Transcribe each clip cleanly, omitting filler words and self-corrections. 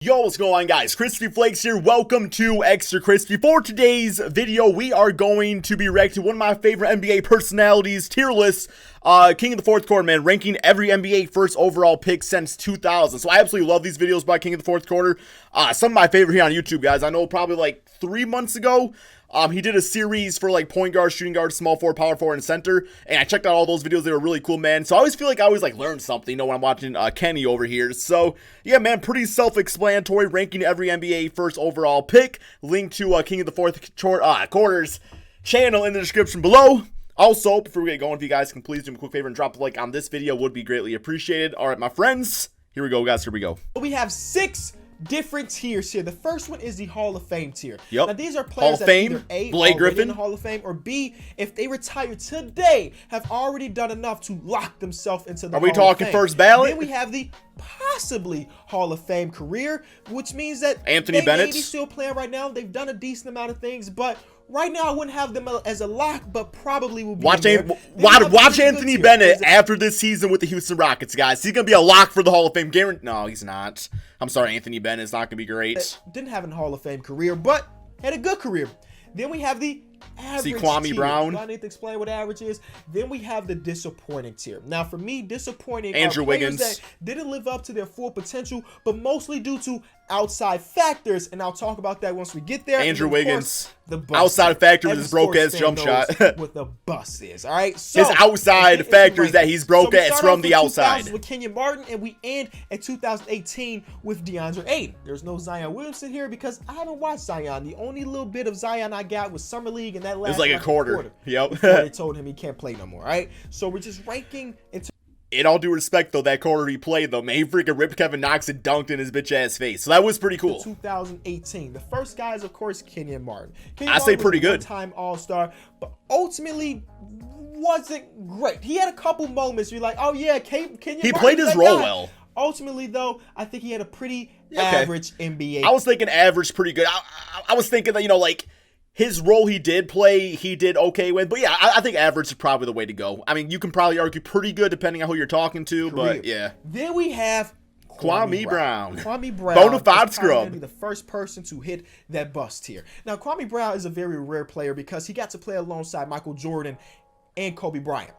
Yo, what's going on, guys? Crispy Flakes here. Welcome to Extra Crispy. For today's video, we are going to be reacting to one of my favorite NBA personalities, tier list, King of the Fourth Quarter, man, ranking every NBA first overall pick since 2000. So I absolutely love these videos by King of the Fourth Quarter. Some of my favorite here on YouTube, guys. I know probably like 3 months ago, he did a series for like point guard, shooting guard, small forward, power forward, and center. And I checked out all those videos. They were really cool, man. So I always feel like I always like learn something, you know, when I'm watching Kenny over here. So yeah, man, pretty self-explanatory, ranking every NBA first overall pick. Link to King of the Fourth Quarter's channel in the description below. Also, before we get going, if you guys can please do me a quick favor and drop a like on this video, would be greatly appreciated. All right, my friends, here we go, guys. Here we go. We have 6 different tiers here. The first one is the Hall of Fame tier. Yep. Now these are players that either A, Blake Griffin in the Hall of Fame, or B, if they retire today, have already done enough to lock themselves into the Hall of Fame. Are we talking first ballot? Then we have the possibly Hall of Fame career, which means that Anthony they Bennett may be still playing right now. They've done a decent amount of things, but right now I wouldn't have them as a lock, but probably will be. Watch Anthony Bennett after this season with the Houston Rockets, guys. He's gonna be a lock for the Hall of Fame. No, he's not. I'm sorry, Anthony Bennett's not gonna be great. Didn't have a Hall of Fame career, but had a good career. Then we have the average See Kwame tier. Brown. I need to explain what average is. Then we have the disappointing tier. Now, for me, disappointing Andrew are players Wiggins that didn't live up to their full potential, but mostly due to outside factors, and I'll talk about that once we get there. Andrew Wiggins, the outside factor with his broke ass jump shot. What the bust is, all right? So, his outside factors that he's broke ass from the outside. With Kenyon Martin, and we end at 2018 with DeAndre Ayton. There's no Zion Williamson here because I haven't watched Zion. The only little bit of Zion I got was Summer League, and that last it was like a quarter. Yep. Before they told him he can't play no more, all right? So we're just ranking into. In all due respect, though, that quarter he played, though, man, he freaking ripped Kevin Knox and dunked in his bitch-ass face. So that was pretty cool. 2018. The first guy is, of course, Kenyon Martin. I say pretty good. One-time All-Star, but ultimately wasn't great. He had a couple moments. You're like, oh, yeah, Kenyon Martin. He played his role well. Ultimately, though, I think he had a pretty average NBA. I was thinking average pretty good. I was thinking that, you know, like, his role he did play, he did okay with. But yeah, I think average is probably the way to go. I mean, you can probably argue pretty good depending on who you're talking to, but yeah. Then we have Kwame Brown. Kwame Brown. Bonafide scrub. Be the first person to hit that bust here. Now, Kwame Brown is a very rare player because he got to play alongside Michael Jordan and Kobe Bryant.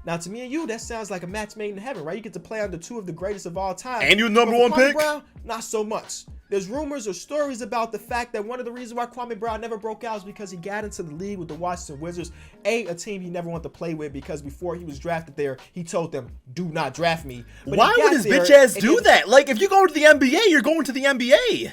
Now, to me and you, that sounds like a match made in heaven, right? You get to play under 2 of the greatest of all time. And you're number 1 pick? Brown, not so much. There's rumors or stories about the fact that one of the reasons why Kwame Brown never broke out is because he got into the league with the Washington Wizards, a team he never wanted to play with because before he was drafted there, he told them, do not draft me. But why would his bitch ass do that? Like, if you go to the NBA, you're going to the NBA.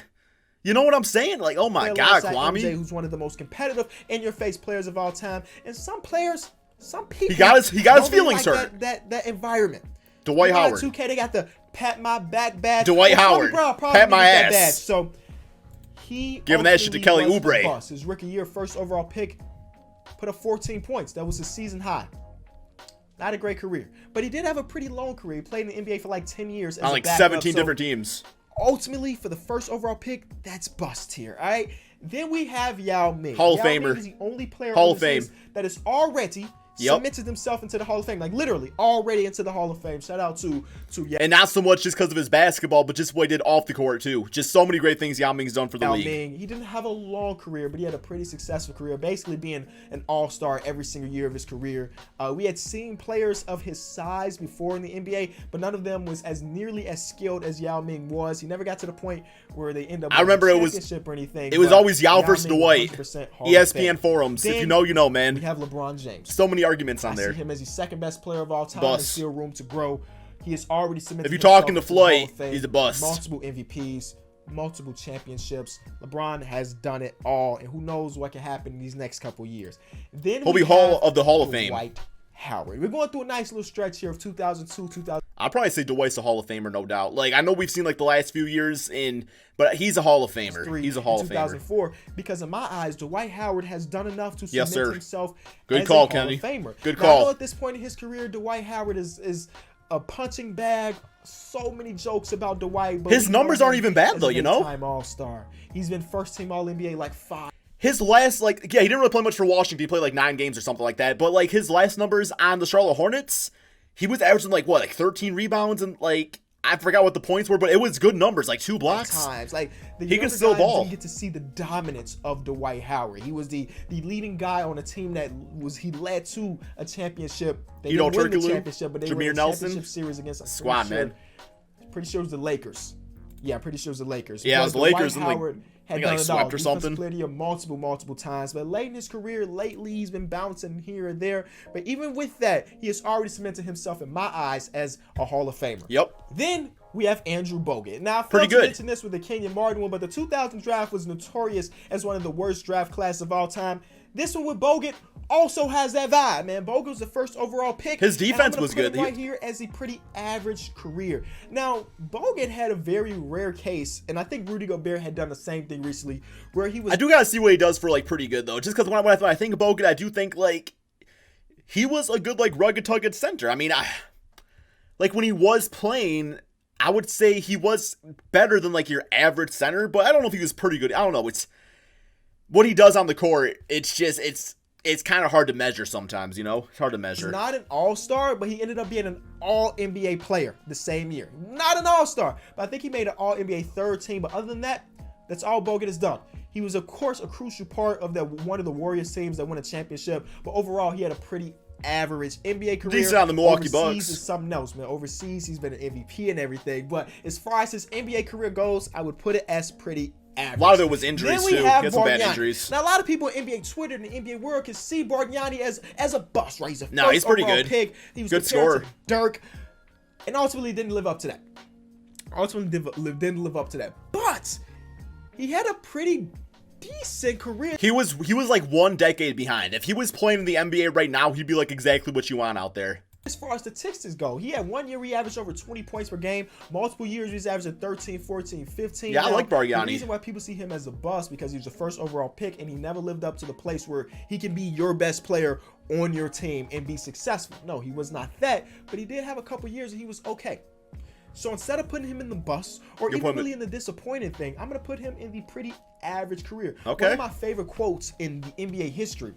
You know what I'm saying? Like, oh my God, Kwame. MJ, who's one of the most competitive, in-your-face players of all time. And some players, some people, he got his feelings hurt. That environment. Dwight Howard. 2K, they got the pat my back badge. Dwight Howard. Pat my ass. Badge. So he giving that shit to Kelly Oubre. His rookie year, first overall pick, put up 14 points. That was his season high. Not a great career, but he did have a pretty long career. He played in the NBA for like 10 years. On like 17 different teams. Ultimately, for the first overall pick, that's bust here. All right. Then we have Yao Ming. Hall of Famer. Yao Ming is the only player Hall of Fame that is already cemented himself into the Hall of Fame, like literally already into the Hall of Fame. Shout out to Yao. And not so much just because of his basketball, but just what he did off the court too. Just so many great things Yao Ming's done for the league. Yao Ming, he didn't have a long career, but he had a pretty successful career, basically being an all-star every single year of his career. We had seen players of his size before in the NBA, but none of them was as nearly as skilled as Yao Ming was. He never got to the point where they end up with a championship or anything. It was always Yao versus Dwight. ESPN forums. Then, if you know, you know, man. We have LeBron James. So many arguments on there. I see him as the second best player of all time. There's still room to grow. He has already cemented. If you're talking to Floyd, he's a bust. Multiple MVPs, multiple championships. LeBron has done it all, and who knows what can happen in these next couple years. Then he'll be Hall of Fame. Dwight Howard. We're going through a nice little stretch here of 2002, 2000. I'll probably say Dwight's a Hall of Famer, no doubt. Like, I know we've seen like the last few years but he's a Hall of Famer. He's a Hall of Famer. 2004, because in my eyes, Dwight Howard has done enough to cement himself as a Hall of Famer. Good call. I know at this point in his career, Dwight Howard is a punching bag. So many jokes about Dwight. But his numbers aren't even bad though, you know. Time All-Star. He's been first team All NBA like 5. His last, like, yeah, he didn't really play much for Washington. He played like 9 games or something like that. But like his last numbers on the Charlotte Hornets, he was averaging like what, like 13 rebounds and like I forgot what the points were, but it was good numbers, like 2 blocks. Times like he could still ball. Didn't get to see the dominance of Dwight Howard. He was the leading guy on a team that he led to a championship. They didn't win the championship, but they won the championship series against squad, man. Pretty sure it was the Lakers. Yeah, pretty sure it was the Lakers. Yeah, it was the Lakers. Dwight Howard had done it all. Or something. Player multiple times, but late in his career, lately he's been bouncing here and there. But even with that, he has already cemented himself in my eyes as a Hall of Famer. Yep. Then we have Andrew Bogut. Now, I pretty failed good. to mention this with the Kenyon Martin one, but the 2000 draft was notorious as one of the worst draft classes of all time. This one with Bogut also has that vibe, man. Bogut was the first overall pick. His defense was good. Right here as a pretty average career. Now, Bogut had a very rare case, and I think Rudy Gobert had done the same thing recently, where he was. I do gotta see what he does for like pretty good though, just because when I think of Bogut, I do think like he was a good like rugged tugged center. I mean, like when he was playing, I would say he was better than like your average center, but I don't know if he was pretty good. I don't know. It's what he does on the court. It's just it's kind of hard to measure sometimes, you know? It's hard to measure. He's not an all-star, but he ended up being an all-NBA player the same year. Not an all-star, but I think he made an all-NBA third team. But other than that, that's all Bogut has done. He was, of course, a crucial part of one of the Warriors teams that won a championship. But overall, he had a pretty average NBA career. Decent on the Milwaukee Overseas Bucks. Is something else, man. Overseas, he's been an MVP and everything. But as far as his NBA career goes, I would put it as pretty average. A lot of it was injuries too. He had some bad injuries. Now a lot of people in NBA Twitter and the NBA world can see Bargnani as a bust, right? He's a he's pretty good. Pick. He was good scorer. To Dirk, and ultimately didn't live up to that. Didn't live up to that. But he had a pretty decent career. He was like 1 decade behind. If he was playing in the NBA right now, he'd be like exactly what you want out there. As far as statistics go, he had 1 year where he averaged over 20 points per game. Multiple years he was averaging 13, 14, 15. Yeah, I like Bargnani. The reason why people see him as a bust because he was the first overall pick and he never lived up to the place where he can be your best player on your team and be successful. No, he was not that, but he did have a couple years and he was okay. So instead of putting him in the bust or even really in the disappointing thing, I'm going to put him in the pretty average career. Okay. One of my favorite quotes in the NBA history,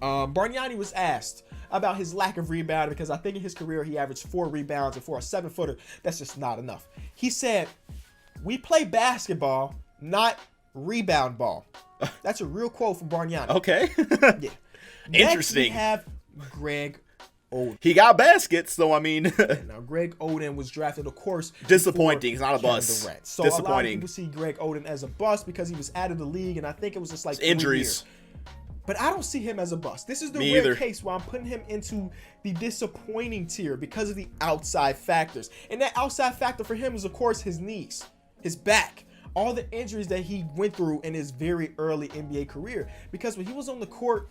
Bargnani was asked about his lack of rebounding because I think in his career he averaged 4 rebounds, and for a 7-footer, that's just not enough. He said, "We play basketball, not rebound ball." That's a real quote from Bargnani. Okay. Yeah. Interesting. Next, we have Greg Oden. He got baskets, though. I mean, now Greg Oden was drafted, of course. Disappointing. He's not a bust. So disappointing. A lot of people see Greg Oden as a bust because he was out of the league, and I think it was just like injuries. But I don't see him as a bust. This is the rare case where I'm putting him into the disappointing tier because of the outside factors. And that outside factor for him is, of course, his knees, his back, all the injuries that he went through in his very early NBA career. Because when he was on the court,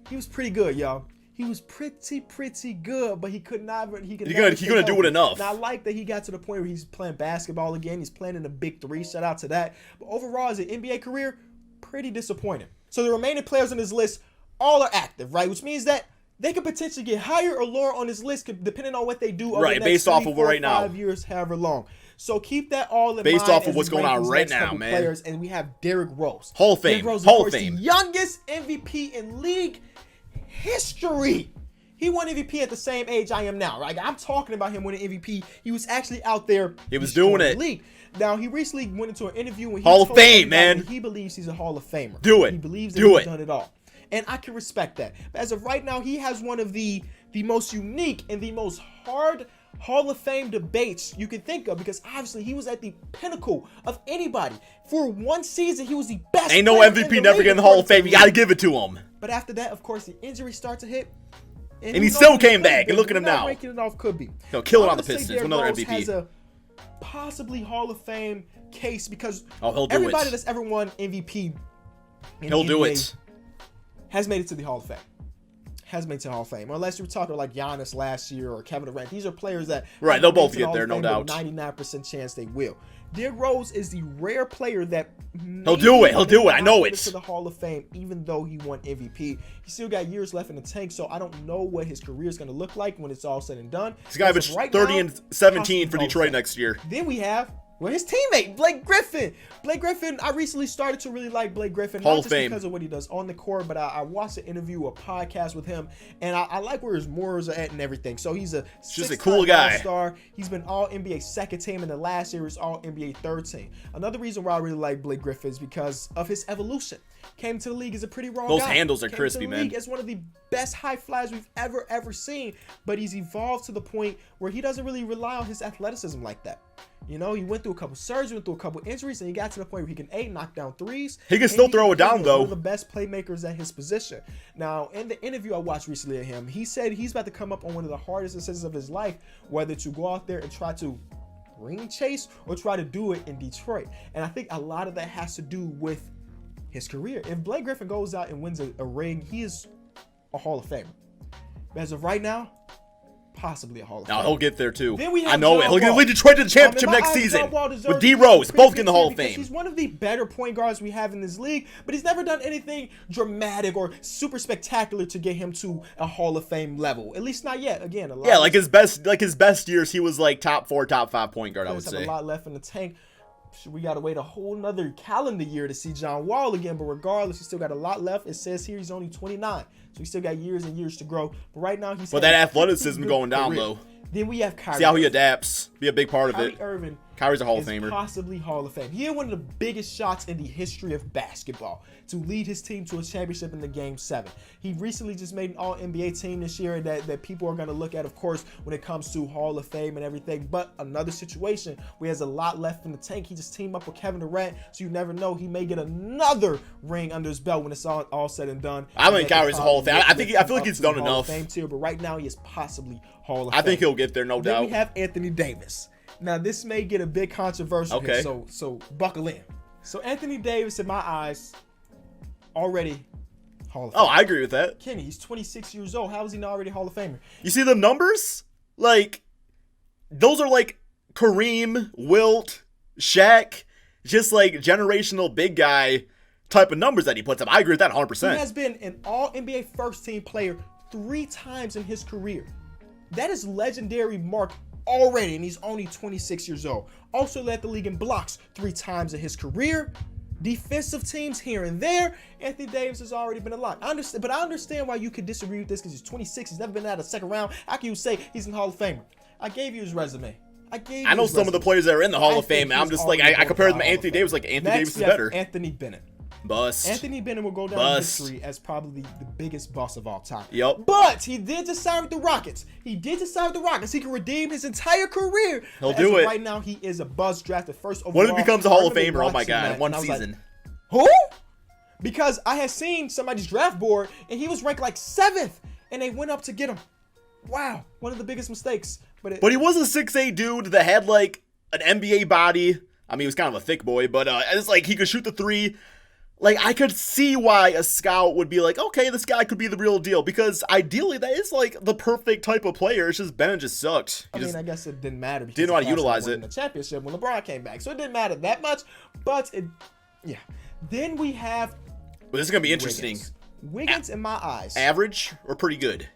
he was pretty good, y'all. He was pretty good, but he couldn't do it enough. Now, I like that he got to the point where he's playing basketball again. He's playing in the big 3. Shout out to that. But overall, as an NBA career, pretty disappointing. So the remaining players on this list all are active, right? Which means that they could potentially get higher or lower on this list depending on what they do over the next based off of right now. 5 years, however long. So keep that all in mind. Based off of what's going on right now, man. Players, and we have Derrick Rose. Hall of Fame. Hall of Fame. The youngest MVP in league history. He won MVP at the same age I am now, right? I'm talking about him winning MVP. He was actually out there. He was doing it. League. Now, he recently went into an interview and he Hall of Fame, man. He believes he's a Hall of Famer. Do it. He believes that he's done it all. And I can respect that. But as of right now, he has one of the most unique and the most hard Hall of Fame debates you can think of because obviously he was at the pinnacle of anybody. For one season, he was the best. Ain't no MVP never getting the Hall of Fame. You got to give it to him. But after that, of course, the injuries start to hit. And he still came back. And look at him now. Ranking it off could be. He'll kill it on the Pistons. Another MVP. Has a possibly Hall of Fame case because he'll do everybody that's ever won MVP he'll do it. Has made it to the Hall of Fame. Has made it to the Hall of Fame. Unless you're talking like Giannis last year or Kevin Durant. These are players that they'll both get there, no doubt. 99% chance they will. Derrick Rose is the rare player that he'll do it. I know it. To the Hall of Fame, even though he won MVP, he still got years left in the tank. So I don't know what his career is going to look like when it's all said and done. He's got to average 30 and 17 for Detroit next year. Then we have Well, his teammate, Blake Griffin. Blake Griffin, I recently started to really like Blake Griffin. Hall not of just Fame. because of what he does on the court, but I watched an interview, a podcast with him, and I like where his morals are at and everything. So he's a just a cool guy. All-star. He's been All-NBA second team, and the last year was All-NBA third team. Another reason why I really like Blake Griffin is because of his evolution. Came to the league as a pretty raw guy. Those handles are Came crispy, to the man. league as one of the best high flyers we've ever seen, but he's evolved to the point where he doesn't really rely on his athleticism like that. You know, he went through a couple surgeries, went through a couple injuries, and he got to the point where he can knock down threes. He can still throw it down, though. One of the best playmakers at his position. Now, in the interview I watched recently of him, he said he's about to come up on one of the hardest decisions of his life, whether to go out there and try to ring chase or try to do it in Detroit. And I think a lot of that has to do with his career. If Blake Griffin goes out and wins a ring, he is a Hall of Famer. But as of right now, possibly a Hall of Famer. Now he'll get there too. Then we have I know it. John He'll Wall. lead Detroit to the championship In my next eyes, season John Wall deserves with to be D-Rose, both in the Hall of because Fame. He's one of the better point guards we have in this league, but he's never done anything dramatic or super spectacular to get him to a Hall of Fame level. At least not yet. Again, Yeah, like his best years, he was like top 4, top 5 point guard, I would have say. a lot left in the tank. We got to wait a whole nother calendar year to see John Wall again, but regardless, he's still got a lot left. It says here he's only 29, so he's still got years and years to grow. But right now, he's But that athleticism going down, though. Then we have Kyrie. See how he adapts. Be a big part of Kyrie it. Irving Kyrie's a Hall of is Famer. possibly Hall of Fame. He had one of the biggest shots in the history of basketball to lead his team to a championship in the Game 7. He recently just made an All-NBA team this year that people are going to look at, of course, when it comes to Hall of Fame and everything. But another situation where he has a lot left in the tank. He just teamed up with Kevin Durant, so you never know. He may get another ring under his belt when it's all said and done. I think Kyrie's a Hall of Fame. I feel like he's done Hall enough. of Fame tier, but right now he is possibly Hall of Fame. I think he'll get there, no Then doubt. we have Anthony Davis. Now, this may get a bit controversial Okay. here, so buckle in. So, Anthony Davis, in my eyes, already Hall of Fame. Oh, I agree with that. Kenny, he's 26 years old. How is he not already Hall of Famer? You see the numbers? Like, those are like Kareem, Wilt, Shaq, just like generational big guy type of numbers that he puts up. I agree with that 100%. He has been an All-NBA first-team player 3 times in his career. That is legendary mark already, and he's only 26 years old. Also led the league in blocks 3 times in his career. Defensive teams here and there. Anthony Davis has already been a lock. I understand why you could disagree with this because he's 26. He's never been out of the second round. How can you say he's in Hall of Famer? I gave you his resume. I know some of the players that are in the Hall of Fame, and I'm just like, I compare them to Anthony Davis, like Anthony Davis is better. Anthony Bennett. Bust. Anthony Bennett will go down in history as probably the biggest boss of all time. Yep. But he did just sign with the Rockets. He can redeem his entire career. He'll do it. Right now, he is a buzz drafted first overall. When he becomes a Hall of I remember Famer, oh my watching God, that, one and I was like, season. who? Because I had seen somebody's draft board, and he was ranked like 7th, and they went up to get him. Wow, one of the biggest mistakes. But he was a 6'8" dude that had like an NBA body. I mean, he was kind of a thick boy, but it's like he could shoot the 3. Like, I could see why a scout would be like, okay, this guy could be the real deal. Because ideally, that is like the perfect type of player. It's just Bennett just sucked. I mean, I guess it didn't matter because didn't know how to the Cavs utilize won it. the championship when LeBron came back, so it didn't matter that much. But yeah. Then we have. But this is gonna be interesting. Wiggins, in my eyes, Average or pretty good?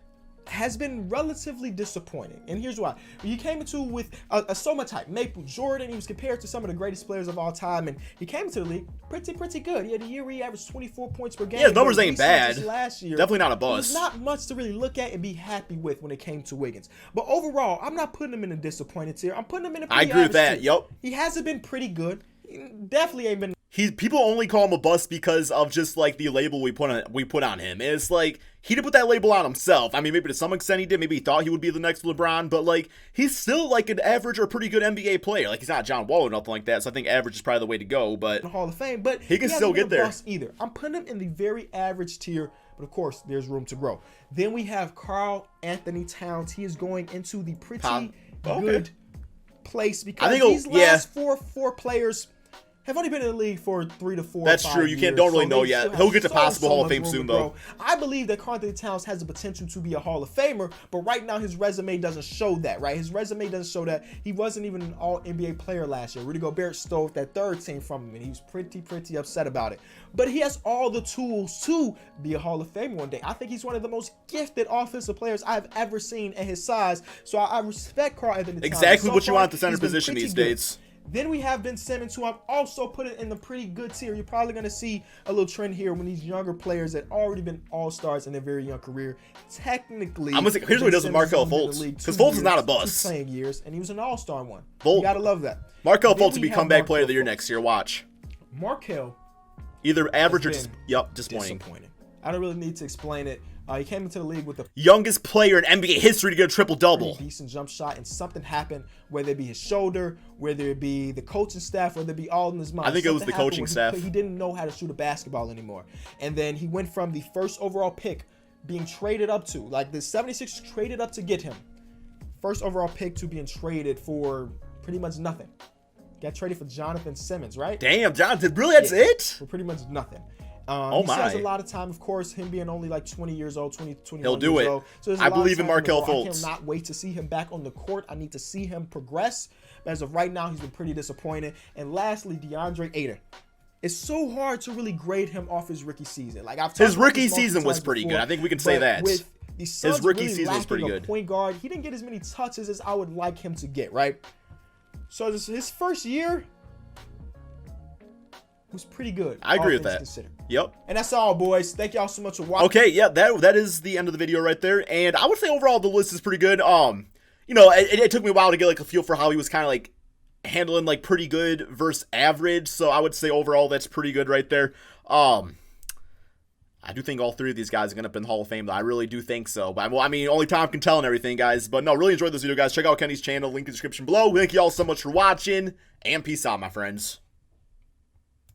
has been relatively disappointing, and here's why. He came into with a Soma type, Maple Jordan. He was compared to some of the greatest players of all time, and he came into the league pretty good. He had a year where he averaged 24 points per game. Yeah, his numbers ain't bad. Last year, definitely not a bust. There's not much to really look at and be happy with when it came to Wiggins. But overall, I'm not putting him in a disappointed tier. I'm putting him in a pretty I agree with that. average tier. Yep. He hasn't been pretty good. He definitely ain't been. People only call him a bust because of just like the label we put on him. It's like he didn't put that label on himself. I mean, maybe to some extent he did. Maybe he thought he would be the next LeBron, but like he's still like an average or pretty good NBA player. Like he's not John Wall or nothing like that. So I think average is probably the way to go. But the Hall of Fame, but he can still get there. Either I'm putting him in the very average tier, but of course there's room to grow. Then we have Karl Anthony Towns. He is going into the pretty good place because these last four players have only been in the league for 3 to 4. That's true. You don't really know yet. He'll get to possible Hall of Fame soon, though. I believe that Karl Anthony Towns has the potential to be a Hall of Famer, but right now his resume doesn't show that, right? His resume doesn't show that. He wasn't even an All-NBA player last year. Rudy Gobert stole that 3rd team from him, and he was pretty upset about it. But he has all the tools to be a Hall of Famer one day. I think he's one of the most gifted offensive players I've ever seen at his size. So I respect Karl Anthony Towns. Exactly what you want at the center position these days. Then we have Ben Simmons, who I've also put it in the pretty good tier. You're probably going to see a little trend here when these younger players that already been all-stars in their very young career. Technically, I'm gonna say, here's what he does with Markelle Fultz, because Fultz is not a bust. 2 playing years, and he was an all-star in one. Fultz, you gotta love that. Markelle Fultz will be comeback player of the year next year. Watch. Markelle, either average or disappointing. I don't really need to explain it. He came into the league with the youngest player in NBA history to get a triple-double. Decent jump shot, and something happened, whether it be his shoulder, whether it be the coaching staff, whether it be all in his mind. I think it was the coaching staff. He didn't know how to shoot a basketball anymore. And then he went from the first overall pick being traded up to, like the 76ers traded up to get him, first overall pick, to being traded for pretty much nothing. Got traded for Jonathan Simmons, right? Damn, Jonathan, really? That's it? For pretty much nothing. Oh he my. has a lot of time, of course, him being only like 20 years old, 21 He'll do years it. old. So I believe in Markelle Fultz. I cannot wait to see him back on the court. I need to see him progress. But as of right now, he's been pretty disappointing. And lastly, DeAndre Ayton. It's so hard to really grade him off his rookie season. Like his rookie season was pretty good. I think we can say that. With the Suns his rookie really season was pretty good. Point guard, he didn't get as many touches as I would like him to get, right? So his first year was pretty good. I agree with that. Considered. Yep. And that's all, boys. Thank y'all so much for watching. Okay, yeah, that is the end of the video right there. And I would say overall the list is pretty good. You know, it took me a while to get like a feel for how he was kind of like handling like pretty good versus average. So I would say overall that's pretty good right there. I do think all three of these guys are going to be in the Hall of Fame, though. I really do think so. But, well, I mean, only time can tell and everything, guys. But, no, really enjoyed this video, guys. Check out Kenny's channel. Link in the description below. Thank you all so much for watching. And peace out, my friends.